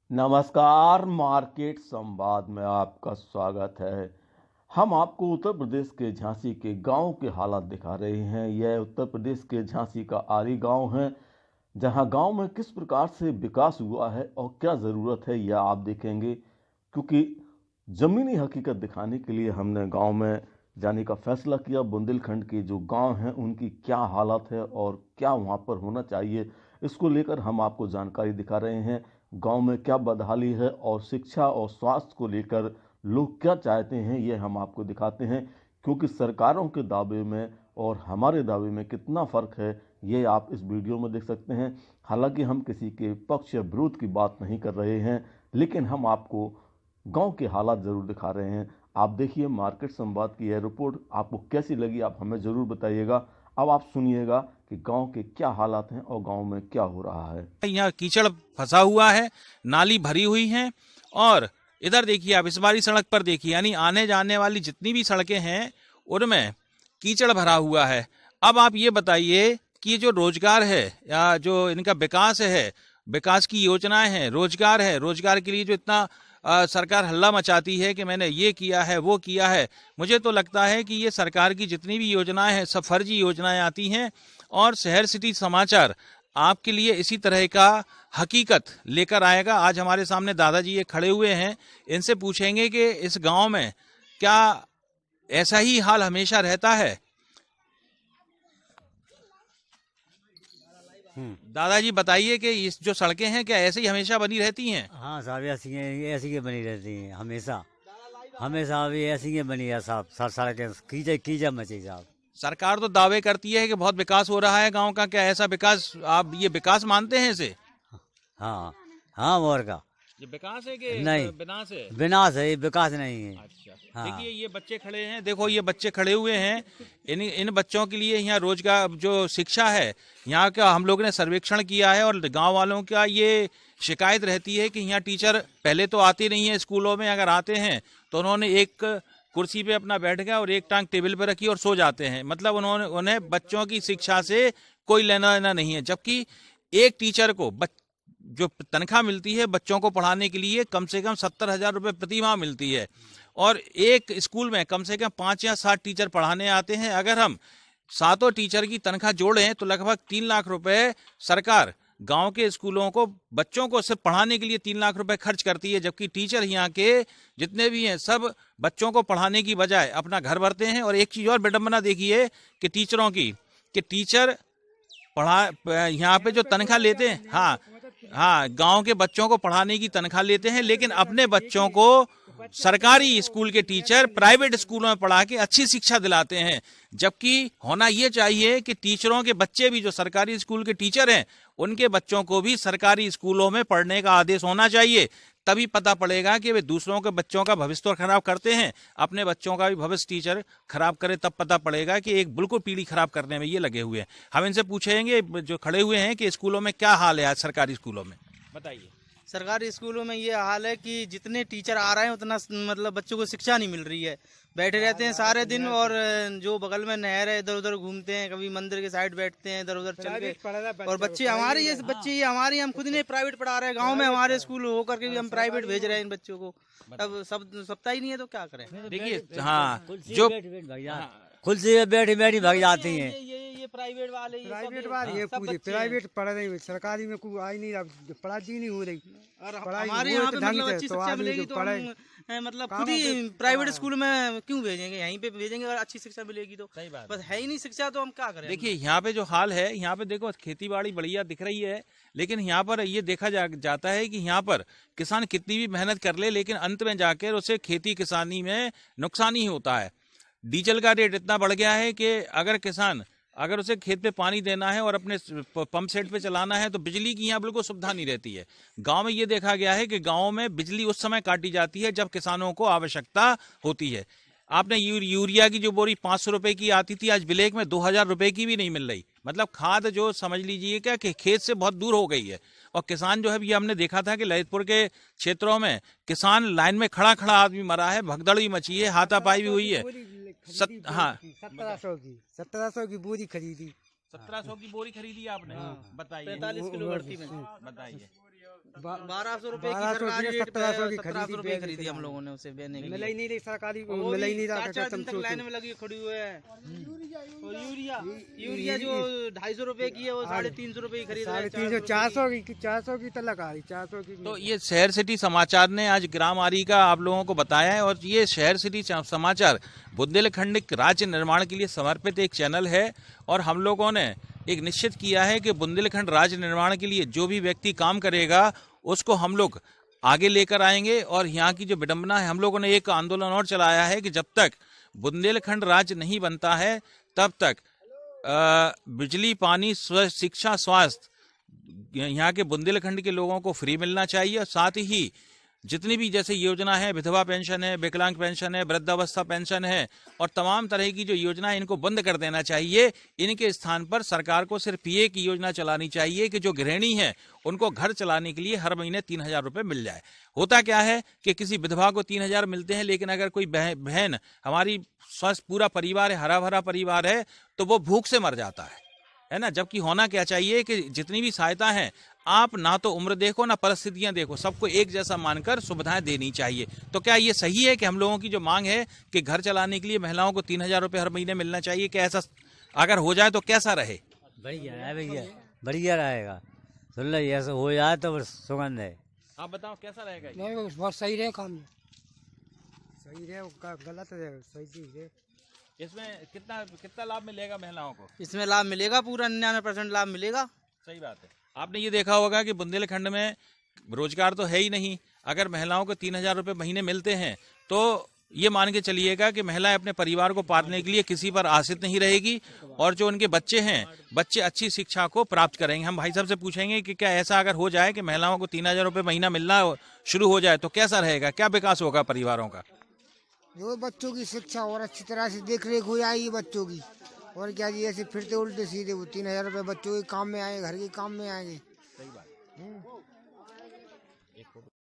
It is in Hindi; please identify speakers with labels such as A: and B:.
A: नमस्कार, मार्केट संवाद में आपका स्वागत है। हम आपको उत्तर प्रदेश के झांसी के गांव के हालात दिखा रहे हैं। यह उत्तर प्रदेश के झांसी का आरी गांव है, जहां गांव में किस प्रकार से विकास हुआ है और क्या ज़रूरत है यह आप देखेंगे। क्योंकि ज़मीनी हकीकत दिखाने के लिए हमने गांव में जाने का फैसला किया। बुंदेलखंड के जो गांव हैं उनकी क्या हालत है और क्या वहां पर होना चाहिए, इसको लेकर हम आपको जानकारी दिखा रहे हैं। गांव में क्या बदहाली है और शिक्षा और स्वास्थ्य को लेकर लोग क्या चाहते हैं, ये हम आपको दिखाते हैं। क्योंकि सरकारों के दावे में और हमारे दावे में कितना फ़र्क है, ये आप इस वीडियो में देख सकते हैं। हालांकि हम किसी के पक्ष या विरोध की बात नहीं कर रहे हैं, लेकिन हम आपको गांव के हालात ज़रूर दिखा रहे हैं। आप देखिए, मार्केट संवाद की यह रिपोर्ट आपको कैसी लगी, आप हमें ज़रूर बताइएगा। अब आप सुनिएगा कि गांव के क्या हालात हैं और गांव में क्या हो रहा है।
B: यहाँ कीचड़ फंसा हुआ है, नाली भरी हुई है। और इधर देखिए, आप इस बारी सड़क पर देखिए, यानी आने जाने वाली जितनी भी सड़कें हैं उनमें कीचड़ भरा हुआ है। अब आप ये बताइए कि ये जो रोजगार है या जो इनका विकास है, विकास की योजनाएं हैं, रोजगार है, रोजगार के लिए जो इतना सरकार हल्ला मचाती है कि मैंने ये किया है वो किया है, मुझे तो लगता है कि ये सरकार की जितनी भी योजनाएं हैं सब फर्जी योजनाएं आती हैं। और शहर सिटी समाचार आपके लिए इसी तरह का हकीकत लेकर आएगा। आज हमारे सामने दादाजी ये खड़े हुए हैं, इनसे पूछेंगे कि इस गांव में क्या ऐसा ही हाल हमेशा रहता है। दादाजी बताइए कि इस जो सड़कें हैं क्या ऐसे ही हमेशा बनी रहती हैं?
C: हाँ साहब, ऐसी ही बनी रहती हैं हमेशा। हमेशा अभी ऐसी ही बनी है साहब। सड़कें कीचड़ कीचड़ मची साहब।
B: सरकार तो दावे करती है कि बहुत विकास हो रहा है गांव का, क्या ऐसा विकास आप ये विकास मानते हैं इसे?
C: हाँ हाँ, और का
B: ये विकास है कि
C: नहीं,
B: विनाश है?
C: विनाश है, ये विकास नहीं है।
B: अच्छा,
C: हाँ।
B: देखिए ये बच्चे खड़े हैं, देखो ये बच्चे खड़े हुए हैं। इन बच्चों के लिए यहाँ रोजगार जो शिक्षा है, यहाँ का हम लोग ने सर्वेक्षण किया है और गांव वालों का ये शिकायत रहती है कि यहाँ टीचर पहले तो आते नहीं है स्कूलों में, अगर आते हैं तो उन्होंने एक कुर्सी पे अपना बैठ गया और एक टांग टेबल पे रखी और सो जाते हैं। मतलब उन्हें बच्चों की शिक्षा से कोई लेना देना नहीं है। जबकि एक टीचर को जो तनख्वाह मिलती है बच्चों को पढ़ाने के लिए कम से कम 70,000 रुपये प्रति माह मिलती है। और एक स्कूल में कम से कम 5 या 7 टीचर पढ़ाने आते हैं। अगर हम 7 टीचर की तनख्वाह जोड़ें तो लगभग 3 लाख रुपए सरकार गांव के स्कूलों को, बच्चों को सिर्फ पढ़ाने के लिए 3 लाख रुपए खर्च करती है। जबकि टीचर यहाँ के जितने भी हैं सब बच्चों को पढ़ाने की बजाय अपना घर भरते हैं। और एक चीज और विडंबना देखिए कि टीचरों की, कि टीचर यहाँ पे जो तनख्वाह लेते हैं, हाँ गांव के बच्चों को पढ़ाने की तनख्वाह लेते हैं, लेकिन अपने बच्चों को सरकारी स्कूल के टीचर प्राइवेट स्कूलों में पढ़ा के अच्छी शिक्षा दिलाते हैं। जबकि होना ये चाहिए कि टीचरों के बच्चे भी, जो सरकारी स्कूल के टीचर हैं, उनके बच्चों को भी सरकारी स्कूलों में पढ़ने का आदेश होना चाहिए। तभी पता पड़ेगा कि वे दूसरों के बच्चों का भविष्य तो खराब करते हैं, अपने बच्चों का भी भविष्य टीचर खराब करे, तब पता पड़ेगा कि एक बिल्कुल पीढ़ी खराब करने में ये लगे हुए हैं। हम इनसे पूछेंगे जो खड़े हुए हैं कि स्कूलों में क्या हाल है आज सरकारी स्कूलों में, बताइए।
D: सरकारी स्कूलों में ये हाल है कि जितने टीचर आ रहे हैं उतना मतलब बच्चों को शिक्षा नहीं मिल रही है। बैठे रहते हैं सारे दिन और जो बगल में नहर है इधर उधर घूमते हैं, कभी मंदिर के साइड बैठते हैं इधर उधर चल के। और बच्चे हमारे हम खुद ने प्राइवेट पढ़ा रहे हैं गांव में, हमारे स्कूल होकर के भी हम प्राइवेट भेज रहे हैं इन बच्चों को। अब सब सप्ताह ही नहीं है तो क्या करें।
B: देखिए हाँ, जो
C: खुद से बैठी बैठी भाग जाती हैं।
D: ये प्राइवेट वाले
E: ये पूरे प्राइवेट पढ़ रही है, सरकारी में कोई आई नहीं, पढ़ाई नहीं हो रही।
D: और हमारे यहाँ पे मतलब अच्छी शिक्षा मिलेगी तो हम मतलब खुद ही प्राइवेट स्कूल में क्यों भेजेंगे, यहीं पे भेजेंगे और अच्छी शिक्षा मिलेगी तो। सही बात, बस है ही नहीं शिक्षा तो हम क्या करें।
B: देखिए यहाँ पे जो हाल है, यहाँ पे देखो खेती बाड़ी बढ़िया दिख रही है, लेकिन यहाँ पर ये देखा जाता है कि यहाँ पर किसान कितनी भी मेहनत कर ले, लेकिन अंत में जाकर उसे खेती किसानी में नुकसान ही होता है। डीजल का रेट इतना बढ़ गया है कि अगर उसे खेत पे पानी देना है और अपने पंप सेट पे चलाना है तो बिजली की यहाँ बिल्कुल सुविधा नहीं रहती है। गांव में ये देखा गया है कि गांव में बिजली उस समय काटी जाती है जब किसानों को आवश्यकता होती है। आपने यूरिया की जो बोरी 500 रुपए की आती थी, आज ब्लैक में 2000 रुपए की भी नहीं मिल रही। मतलब खाद जो समझ लीजिए क्या कि खेत से बहुत दूर हो गई है। और किसान जो है, ये हमने देखा था कि ललितपुर के क्षेत्रों में किसान लाइन में खड़ा खड़ा आदमी मरा है, भगदड़ भी मची है, हाथापाई भी हुई है। हाँ,
E: 1700 की बोरी खरीदी।
B: 1700 की बोरी खरीदी आपने? बताइए।
D: 45 किलो भर्ती में
B: बताइए।
D: 1200 रुपए की
E: 1200
D: सरकारी
E: की,
D: रेट पे
E: 1700 की
D: 1700 रुपए
E: खरीदी
D: खरीदी हम लोगों ने उसे बेचने के
E: मिला
D: लिए।
E: ही नहीं रही सरकारी,
D: वो
E: मिला ही
D: भी
E: नहीं रहा।
D: 4-4 दिन तक लाइन में लगी खड़ी हुए हैं। और यूरिया जो 250 रुपए की है वो 350 रुपए की खरीद रहे हैं।
E: 350, 400 की तलक आ रही, 400 की।
B: तो ये शहर सिटी समाचार ने आज ग्राम आरी का आप लोगों को बताया है, और ये शहर सिटी समाचार बुंदेलखंड राज्य निर्माण के लिए समर्पित एक चैनल है। और हम लोगों ने एक निश्चित किया है कि बुंदेलखंड राज्य निर्माण के लिए जो भी व्यक्ति काम करेगा उसको हम लोग आगे लेकर आएंगे। और यहाँ की जो विडंबना है, हम लोगों ने एक आंदोलन और चलाया है कि जब तक बुंदेलखंड राज्य नहीं बनता है तब तक बिजली, पानी, शिक्षा, स्वास्थ्य यहाँ के बुंदेलखंड के लोगों को फ्री मिलना चाहिए। और साथ ही जितनी भी जैसे योजना है, विधवा पेंशन है, विकलांग पेंशन है, वृद्धावस्था पेंशन है, और तमाम तरह की जो योजना है इनको बंद कर देना चाहिए। इनके स्थान पर सरकार को सिर्फ ये की योजना चलानी चाहिए कि जो गृहिणी है उनको घर चलाने के लिए हर महीने 3000 रुपए मिल जाए। होता क्या है कि किसी विधवा को 3000 मिलते हैं, लेकिन अगर कोई बहन हमारी स्वस्थ पूरा परिवार है, हरा भरा परिवार है, तो वो भूख से मर जाता है ना। जबकि होना क्या चाहिए कि जितनी भी सहायता है आप ना तो उम्र देखो ना परिस्थितियां देखो, सबको एक जैसा मानकर सुविधाएं देनी चाहिए। तो क्या ये सही है कि हम लोगों की जो मांग है कि घर चलाने के लिए महिलाओं को 3000 रुपए हर महीने मिलना चाहिए, कि ऐसा अगर हो जाए तो कैसा रहे?
C: बढ़िया है भैया, बढ़िया रहेगा। सुन लो, ऐसा हो जाए तो सुगंध है।
B: आप बताओ कैसा रहेगा?
E: नहीं, बहुत सही रहे काम, सही रहे, गलत रहे, सही चीज है।
B: इसमें कितना लाभ मिलेगा महिलाओं को?
D: इसमें लाभ मिलेगा, पूरा 99% लाभ मिलेगा।
B: सही बात है। आपने ये देखा होगा कि बुंदेलखंड में रोजगार तो है ही नहीं। अगर महिलाओं को 3000 रुपए महीने मिलते हैं तो ये मान के चलिएगा कि महिलाएं अपने परिवार को पालने के लिए किसी पर आश्रित नहीं रहेगी, और जो उनके बच्चे हैं, बच्चे अच्छी शिक्षा को प्राप्त करेंगे। हम भाई साहब से पूछेंगे कि क्या ऐसा अगर हो जाए कि महिलाओं को 3000 रुपए महीना मिलना शुरू हो जाए तो कैसा रहेगा, क्या विकास होगा परिवारों का?
F: जो बच्चों की शिक्षा और अच्छी तरह से देख रेख हो जाएगी बच्चों की, और क्या जी ऐसे फिरते उल्टे सीधे वो 3000 रुपए बच्चों के काम में आए, घर के काम में आएंगे।
B: सही बात।